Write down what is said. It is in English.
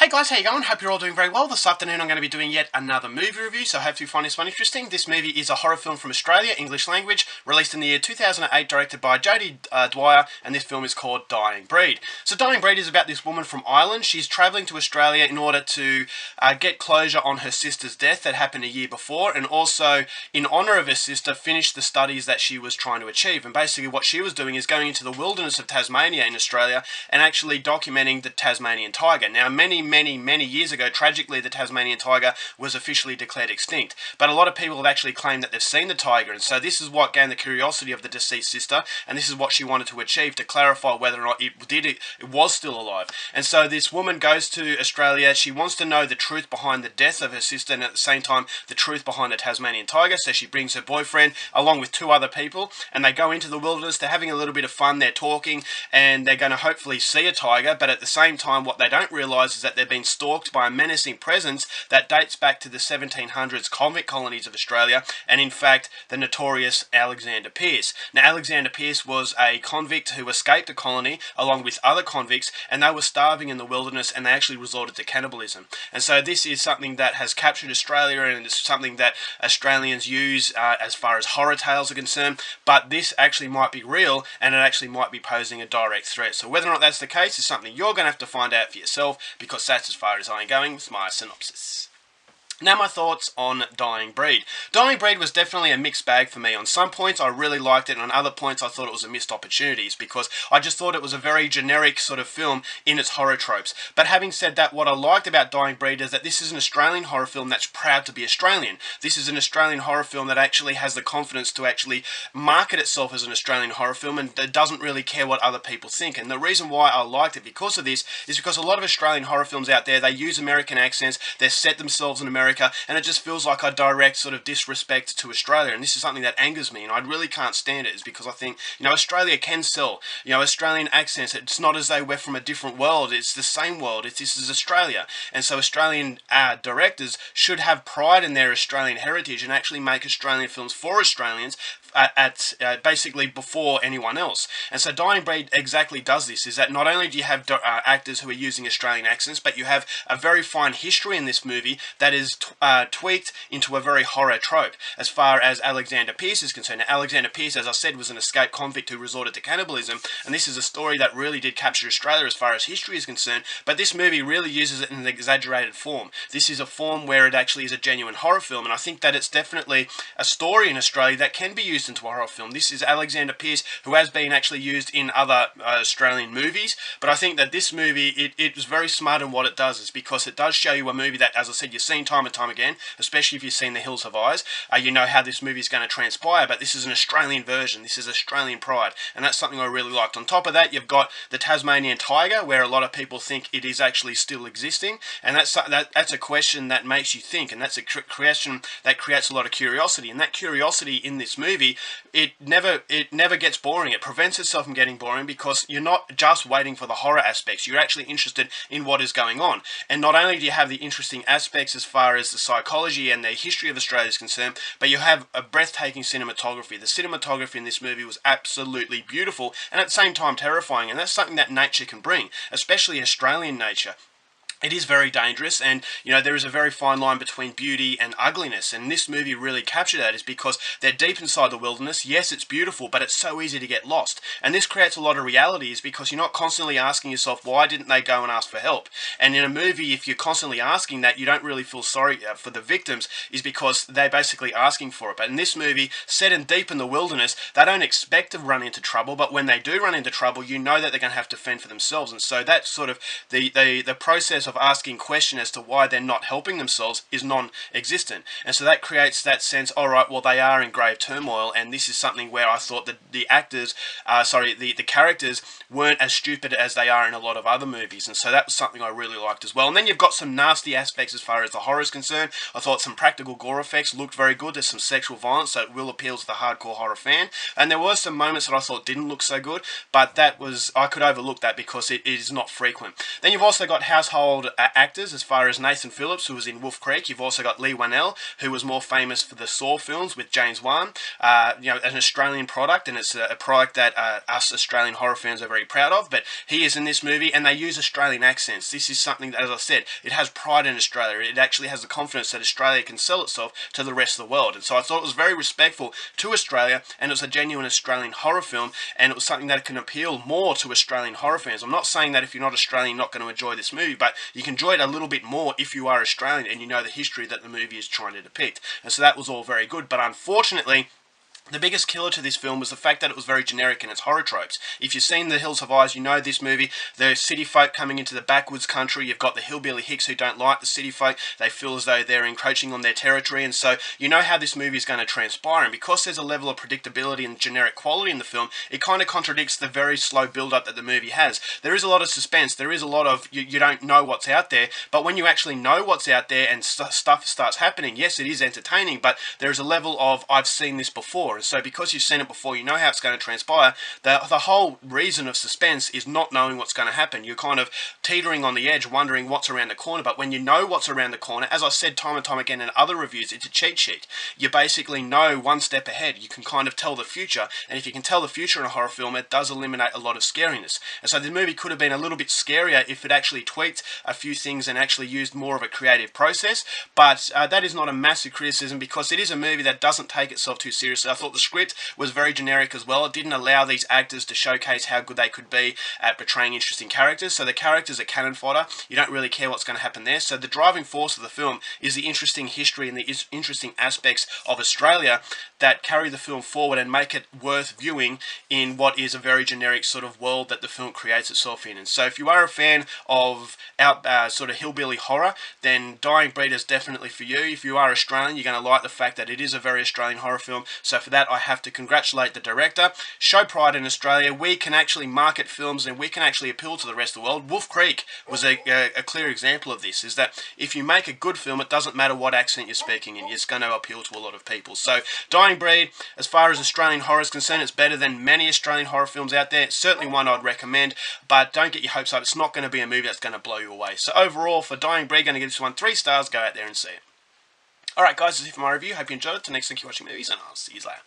Hey guys, how you going? Hope you're all doing very well. This afternoon I'm going to be doing yet another movie review, so I hope you find this one interesting. This movie is a horror film from Australia, English language, released in the year 2008, directed by Jodie Dwyer, and this film is called Dying Breed. So Dying Breed is about this woman from Ireland. She's travelling to Australia in order to get closure on her sister's death that happened a year before, and also, in honour of her sister, finish the studies that she was trying to achieve. And basically what she was doing is going into the wilderness of Tasmania in Australia and actually documenting the Tasmanian Tiger. Now, many years ago, tragically, the Tasmanian tiger was officially declared extinct. But a lot of people have actually claimed that they've seen the tiger, and so this is what gained the curiosity of the deceased sister, and this is what she wanted to achieve, to clarify whether or not it was still alive. And so this woman goes to Australia. She wants to know the truth behind the death of her sister, and at the same time, the truth behind the Tasmanian tiger. So she brings her boyfriend along with two other people, and they go into the wilderness. They're having a little bit of fun. They're talking, and they're going to hopefully see a tiger. But at the same time, what they don't realise is that they've been stalked by a menacing presence that dates back to the 1700s convict colonies of Australia, and in fact the notorious Alexander Pierce. Now, Alexander Pierce was a convict who escaped the colony along with other convicts, and they were starving in the wilderness, and they actually resorted to cannibalism. And so this is something that has captured Australia, and it's something that Australians use as far as horror tales are concerned. But this actually might be real, and it actually might be posing a direct threat. So whether or not that's the case is something you're going to have to find out for yourself, because that's as far as I'm going with my synopsis. Now, my thoughts on Dying Breed. Dying Breed was definitely a mixed bag for me. On some points I really liked it, and on other points I thought it was a missed opportunities, because I just thought it was a very generic sort of film in its horror tropes. But having said that, what I liked about Dying Breed is that this is an Australian horror film that's proud to be Australian. This is an Australian horror film that actually has the confidence to actually market itself as an Australian horror film, and it doesn't really care what other people think. And the reason why I liked it because of this is because a lot of Australian horror films out there, they use American accents, they set themselves in America, and it just feels like a direct sort of disrespect to Australia. And this is something that angers me, and I really can't stand it, is because I think, Australia can sell, Australian accents. It's not as though we're from a different world. It's the same world. This is Australia. And so Australian directors should have pride in their Australian heritage and actually make Australian films for Australians basically before anyone else. And so Dying Breed exactly does this, is that not only do you have actors who are using Australian accents, but you have a very fine history in this movie that is tweaked into a very horror trope as far as Alexander Pierce is concerned. Now, Alexander Pierce, as I said, was an escaped convict who resorted to cannibalism, and this is a story that really did capture Australia as far as history is concerned, but this movie really uses it in an exaggerated form. This is a form where it actually is a genuine horror film, and I think that it's definitely a story in Australia that can be used into a horror film. This is Alexander Pierce, who has been actually used in other Australian movies, but I think that this movie, it was very smart in what it does, is because it does show you a movie that, as I said, you've seen time and time again, especially if you've seen The Hills Have Eyes. You know how this movie is going to transpire, but this is an Australian version. This is Australian pride, and that's something I really liked. On top of that, you've got the Tasmanian Tiger, where a lot of people think it is actually still existing, and that's a question that makes you think, and that's a question that creates a lot of curiosity. And that curiosity in this movie, it never gets boring. It prevents itself from getting boring, because you're not just waiting for the horror aspects. You're actually interested in what is going on. And not only do you have the interesting aspects as far as the psychology and the history of Australia is concerned, but you have a breathtaking cinematography. The cinematography in this movie was absolutely beautiful, and at the same time terrifying, and that's something that nature can bring, especially Australian nature. It is very dangerous, and there is a very fine line between beauty and ugliness, and this movie really captured that, is because they're deep inside the wilderness. Yes, it's beautiful, but it's so easy to get lost, and this creates a lot of realities, because you're not constantly asking yourself, why didn't they go and ask for help? And in a movie, if you're constantly asking that, you don't really feel sorry for the victims, is because they're basically asking for it. But in this movie, set in deep in the wilderness, they don't expect to run into trouble, but when they do run into trouble, you know that they're going to have to fend for themselves. And so that's sort of the process of asking question as to why they're not helping themselves is non-existent. And so that creates that sense, alright, well, they are in grave turmoil, and this is something where I thought that the characters weren't as stupid as they are in a lot of other movies, and so that was something I really liked as well. And then you've got some nasty aspects as far as the horror is concerned. I thought some practical gore effects looked very good. There's some sexual violence, so it will appeal to the hardcore horror fan. And there were some moments that I thought didn't look so good, but I could overlook that because it is not frequent. Then you've also got household world actors as far as Nathan Phillips, who was in Wolf Creek. You've also got Lee Whannell, who was more famous for the Saw films with James Wan. You know, an Australian product, and it's a product that us Australian horror fans are very proud of. But he is in this movie, and they use Australian accents. This is something that, as I said, it has pride in Australia. It actually has the confidence that Australia can sell itself to the rest of the world. And so I thought it was very respectful to Australia, and it was a genuine Australian horror film, and it was something that can appeal more to Australian horror fans. I'm not saying that if you're not Australian, you're not going to enjoy this movie, but you can enjoy it a little bit more if you are Australian and you know the history that the movie is trying to depict. And so that was all very good, but unfortunately, the biggest killer to this film was the fact that it was very generic in its horror tropes. If you've seen The Hills Have Eyes, you know this movie. The city folk coming into the backwoods country. You've got the hillbilly hicks who don't like the city folk. They feel as though they're encroaching on their territory, and so you know how this movie is going to transpire. And because there's a level of predictability and generic quality in the film, it kind of contradicts the very slow build-up that the movie has. There is a lot of suspense. There is a lot of, you don't know what's out there, but when you actually know what's out there and stuff starts happening, yes, it is entertaining, but there is a level of, I've seen this before. And so because you've seen it before, you know how it's going to transpire. The whole reason of suspense is not knowing what's going to happen. You're kind of teetering on the edge, wondering what's around the corner. But when you know what's around the corner, as I said time and time again in other reviews, it's a cheat sheet. You basically know one step ahead. You can kind of tell the future. And if you can tell the future in a horror film, it does eliminate a lot of scariness. And so the movie could have been a little bit scarier if it actually tweaked a few things and actually used more of a creative process. But that is not a massive criticism, because it is a movie that doesn't take itself too seriously. I thought the script was very generic as well. It didn't allow these actors to showcase how good they could be at portraying interesting characters. So the characters are cannon fodder. You don't really care what's going to happen there. So the driving force of the film is the interesting history and the interesting aspects of Australia that carry the film forward and make it worth viewing in what is a very generic sort of world that the film creates itself in. And so if you are a fan of sort of hillbilly horror, then Dying Breed is definitely for you. If you are Australian, you're going to like the fact that it is a very Australian horror film. So for that, I have to congratulate the director. Show pride in Australia. We can actually market films and we can actually appeal to the rest of the world. Wolf Creek was a clear example of this, is that if you make a good film, it doesn't matter what accent you're speaking in. It's going to appeal to a lot of people. So Dying Breed, as far as Australian horror is concerned, it's better than many Australian horror films out there. It's certainly one I'd recommend, but don't get your hopes up. It's not going to be a movie that's going to blow you away. So overall, for Dying Breed, going to give this one 3 stars. Go out there and see it. Alright guys, that's it for my review. Hope you enjoyed it. Till next time, keep watching movies, and I'll see you later.